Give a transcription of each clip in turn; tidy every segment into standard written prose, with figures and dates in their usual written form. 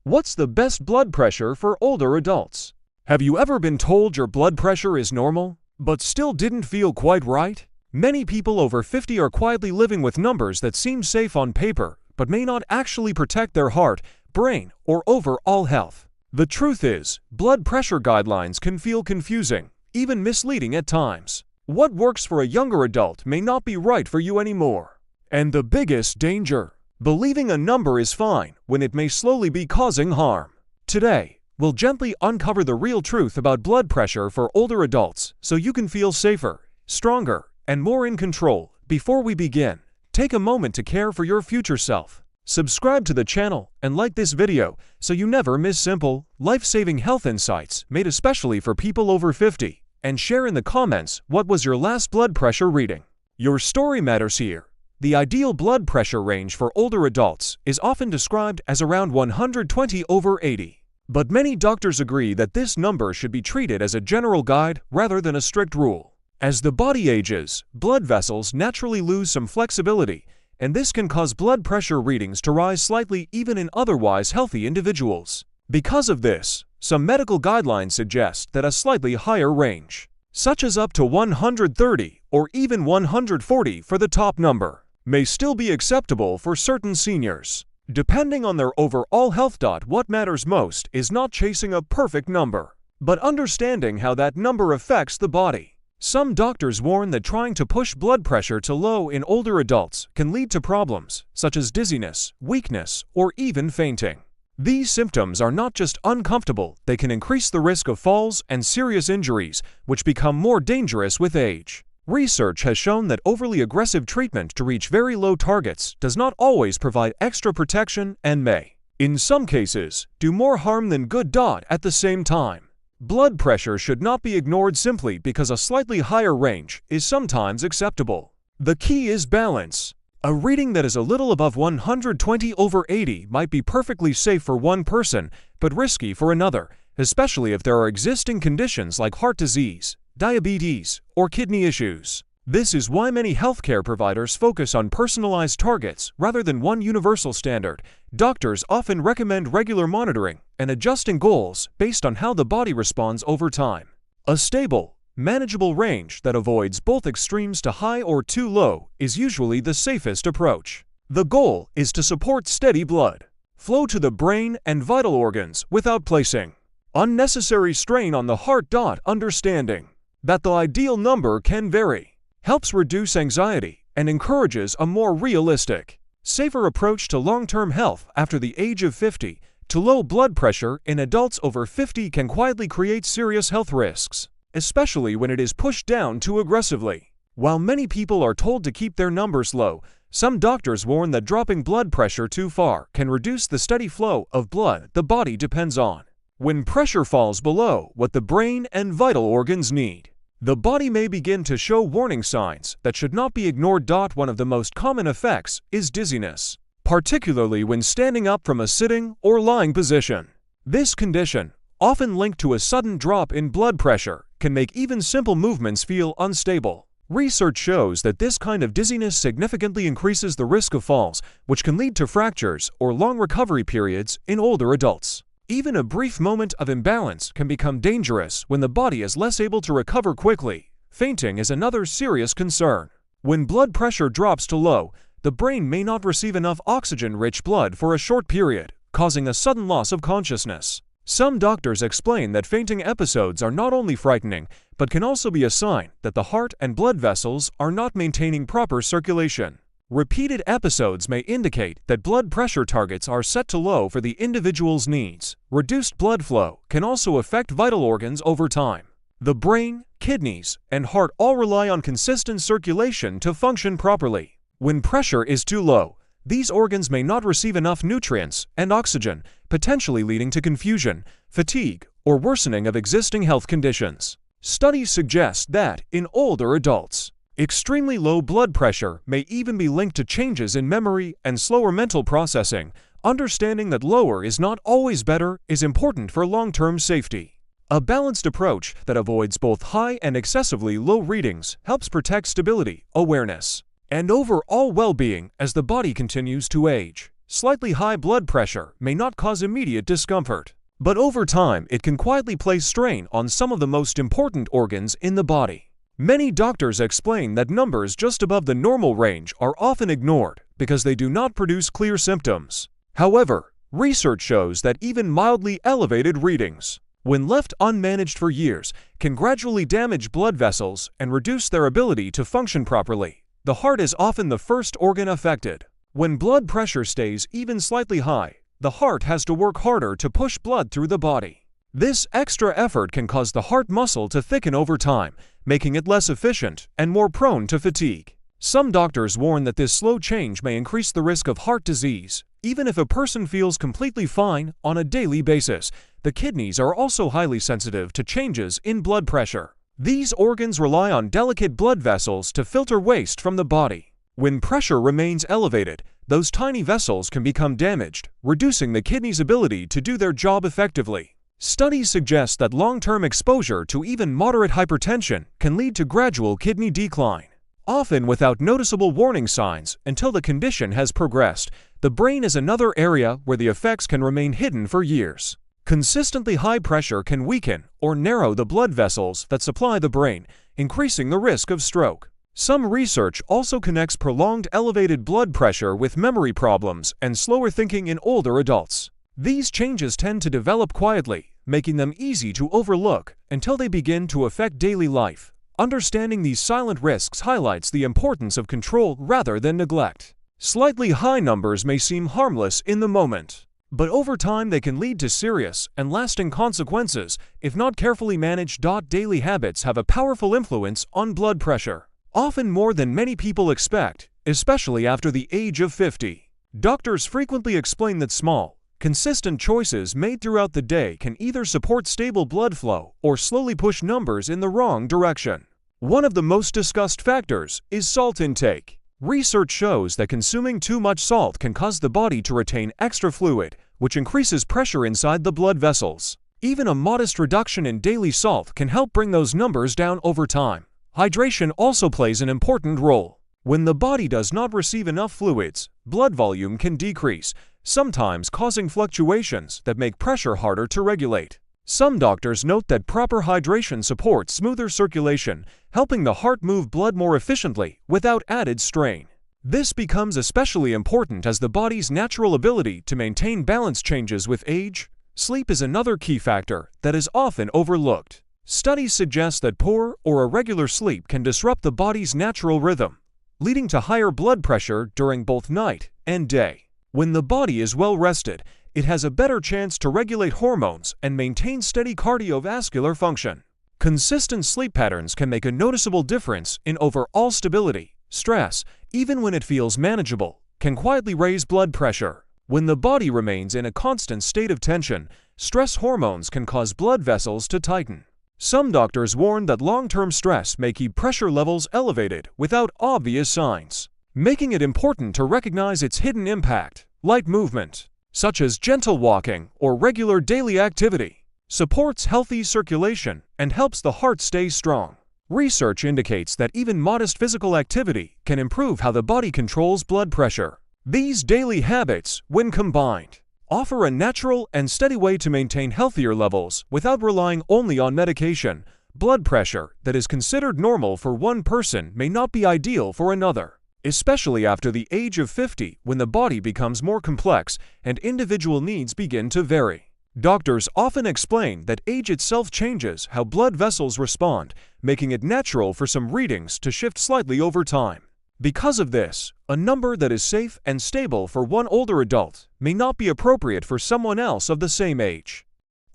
What's the best blood pressure for older adults? Have you ever been told your blood pressure is normal, but still didn't feel quite right? Many people over 50 are quietly living with numbers that seem safe on paper, but may not actually protect their heart, brain, or overall health. The truth is, blood pressure guidelines can feel confusing, even misleading at times. What works for a younger adult may not be right for you anymore. And the biggest danger: believing a number is fine when it may slowly be causing harm. Today, we'll gently uncover the real truth about blood pressure for older adults so you can feel safer, stronger, and more in control. Before we begin, take a moment to care for your future self. Subscribe to the channel and like this video so you never miss simple, life-saving health insights made especially for people over 50. And share in the comments what was your last blood pressure reading. Your story matters here. The ideal blood pressure range for older adults is often described as around 120/80. But many doctors agree that this number should be treated as a general guide rather than a strict rule. As the body ages, blood vessels naturally lose some flexibility, and this can cause blood pressure readings to rise slightly even in otherwise healthy individuals. Because of this, some medical guidelines suggest that a slightly higher range, such as up to 130 or even 140 for the top number, may still be acceptable for certain seniors. Depending on their overall health. What matters most is not chasing a perfect number, but understanding how that number affects the body. Some doctors warn that trying to push blood pressure to low in older adults can lead to problems such as dizziness, weakness, or even fainting. These symptoms are not just uncomfortable, they can increase the risk of falls and serious injuries, which become more dangerous with age. Research has shown that overly aggressive treatment to reach very low targets does not always provide extra protection and may, in some cases, do more harm than good. At the same time, blood pressure should not be ignored simply because a slightly higher range is sometimes acceptable. The key is balance. A reading that is a little above 120/80 might be perfectly safe for one person, but risky for another, especially if there are existing conditions like heart disease, diabetes, or kidney issues. This is why many healthcare providers focus on personalized targets rather than one universal standard. Doctors often recommend regular monitoring and adjusting goals based on how the body responds over time. A stable, manageable range that avoids both extremes to high or too low is usually the safest approach. The goal is to support steady blood flow to the brain and vital organs without placing unnecessary strain on the heart. Understanding that the ideal number can vary helps reduce anxiety and encourages a more realistic, safer approach to long-term health after the age of 50. Too low blood pressure in adults over 50 can quietly create serious health risks, especially when it is pushed down too aggressively. While many people are told to keep their numbers low, some doctors warn that dropping blood pressure too far can reduce the steady flow of blood the body depends on. When pressure falls below what the brain and vital organs need, the body may begin to show warning signs that should not be ignored. One of the most common effects is dizziness, particularly when standing up from a sitting or lying position. This condition, often linked to a sudden drop in blood pressure, can make even simple movements feel unstable. Research shows that this kind of dizziness significantly increases the risk of falls, which can lead to fractures or long recovery periods in older adults. Even a brief moment of imbalance can become dangerous when the body is less able to recover quickly. Fainting is another serious concern. When blood pressure drops to low, the brain may not receive enough oxygen-rich blood for a short period, causing a sudden loss of consciousness. Some doctors explain that fainting episodes are not only frightening, but can also be a sign that the heart and blood vessels are not maintaining proper circulation. Repeated episodes may indicate that blood pressure targets are set too low for the individual's needs. Reduced blood flow can also affect vital organs over time. The brain, kidneys, and heart all rely on consistent circulation to function properly. When pressure is too low, these organs may not receive enough nutrients and oxygen, potentially leading to confusion, fatigue, or worsening of existing health conditions. Studies suggest that, in older adults, extremely low blood pressure may even be linked to changes in memory and slower mental processing. Understanding that lower is not always better is important for long-term safety. A balanced approach that avoids both high and excessively low readings helps protect stability, awareness, and overall well-being as the body continues to age. Slightly high blood pressure may not cause immediate discomfort, but over time it can quietly place strain on some of the most important organs in the body. Many doctors explain that numbers just above the normal range are often ignored because they do not produce clear symptoms. However, research shows that even mildly elevated readings, when left unmanaged for years, can gradually damage blood vessels and reduce their ability to function properly. The heart is often the first organ affected. When blood pressure stays even slightly high, the heart has to work harder to push blood through the body. This extra effort can cause the heart muscle to thicken over time, making it less efficient and more prone to fatigue. Some doctors warn that this slow change may increase the risk of heart disease. Even if a person feels completely fine on a daily basis, the kidneys are also highly sensitive to changes in blood pressure. These organs rely on delicate blood vessels to filter waste from the body. When pressure remains elevated, those tiny vessels can become damaged, reducing the kidney's ability to do their job effectively. Studies suggest that long-term exposure to even moderate hypertension can lead to gradual kidney decline, often without noticeable warning signs until the condition has progressed. The brain is another area where the effects can remain hidden for years. Consistently high pressure can weaken or narrow the blood vessels that supply the brain, increasing the risk of stroke. Some research also connects prolonged elevated blood pressure with memory problems and slower thinking in older adults. These changes tend to develop quietly, making them easy to overlook until they begin to affect daily life. Understanding these silent risks highlights the importance of control rather than neglect. Slightly high numbers may seem harmless in the moment, but over time they can lead to serious and lasting consequences if not carefully managed. Daily habits have a powerful influence on blood pressure, often more than many people expect, especially after the age of 50. Doctors frequently explain that small, consistent choices made throughout the day can either support stable blood flow or slowly push numbers in the wrong direction. One of the most discussed factors is salt intake. Research shows that consuming too much salt can cause the body to retain extra fluid, which increases pressure inside the blood vessels. Even a modest reduction in daily salt can help bring those numbers down over time. Hydration also plays an important role. When the body does not receive enough fluids, blood volume can decrease, sometimes causing fluctuations that make pressure harder to regulate. Some doctors note that proper hydration supports smoother circulation, helping the heart move blood more efficiently without added strain. This becomes especially important as the body's natural ability to maintain balance changes with age. Sleep is another key factor that is often overlooked. Studies suggest that poor or irregular sleep can disrupt the body's natural rhythm, leading to higher blood pressure during both night and day. When the body is well rested, it has a better chance to regulate hormones and maintain steady cardiovascular function. Consistent sleep patterns can make a noticeable difference in overall stability. Stress, even when it feels manageable, can quietly raise blood pressure. When the body remains in a constant state of tension, stress hormones can cause blood vessels to tighten. Some doctors warn that long-term stress may keep pressure levels elevated without obvious signs, making it important to recognize its hidden impact. Light movement, such as gentle walking or regular daily activity, supports healthy circulation and helps the heart stay strong. Research indicates that even modest physical activity can improve how the body controls blood pressure. These daily habits, when combined, offer a natural and steady way to maintain healthier levels without relying only on medication. Blood pressure that is considered normal for one person may not be ideal for another, especially after the age of 50 when the body becomes more complex and individual needs begin to vary. Doctors often explain that age itself changes how blood vessels respond, making it natural for some readings to shift slightly over time. Because of this, a number that is safe and stable for one older adult may not be appropriate for someone else of the same age.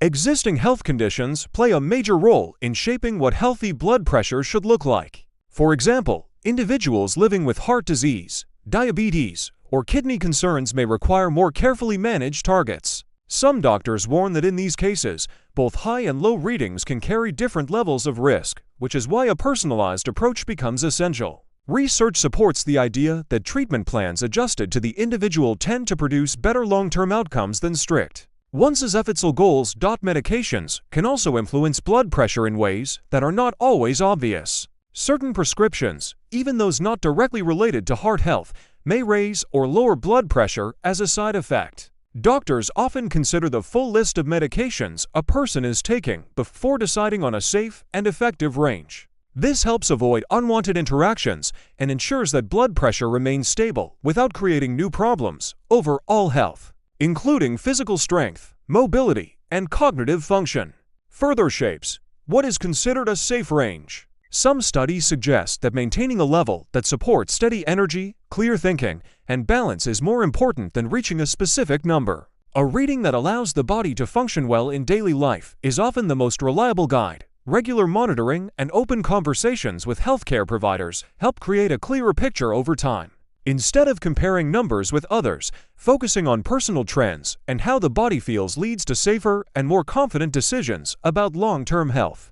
Existing health conditions play a major role in shaping what healthy blood pressure should look like. For example, individuals living with heart disease, diabetes, or kidney concerns may require more carefully managed targets. Some doctors warn that in these cases, both high and low readings can carry different levels of risk, which is why a personalized approach becomes essential. Research supports the idea that treatment plans adjusted to the individual tend to produce better long-term outcomes than strict one-size-fits-all goals. Medications can also influence blood pressure in ways that are not always obvious. Certain prescriptions, even those not directly related to heart health, may raise or lower blood pressure as a side effect. Doctors often consider the full list of medications a person is taking before deciding on a safe and effective range. This helps avoid unwanted interactions and ensures that blood pressure remains stable without creating new problems over all health, including physical strength, mobility, and cognitive function. Further shapes what is considered a safe range. Some studies suggest that maintaining a level that supports steady energy, clear thinking, and balance is more important than reaching a specific number. A reading that allows the body to function well in daily life is often the most reliable guide. Regular monitoring and open conversations with healthcare providers help create a clearer picture over time. Instead of comparing numbers with others, focusing on personal trends and how the body feels leads to safer and more confident decisions about long-term health.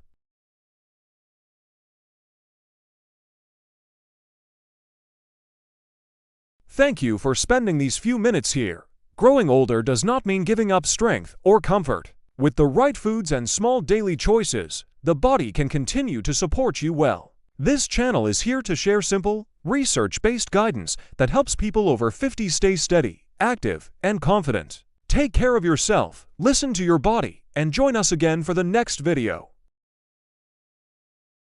Thank you for spending these few minutes here. Growing older does not mean giving up strength or comfort. With the right foods and small daily choices, the body can continue to support you well. This channel is here to share simple, research-based guidance that helps people over 50 stay steady, active, and confident. Take care of yourself, listen to your body, and join us again for the next video.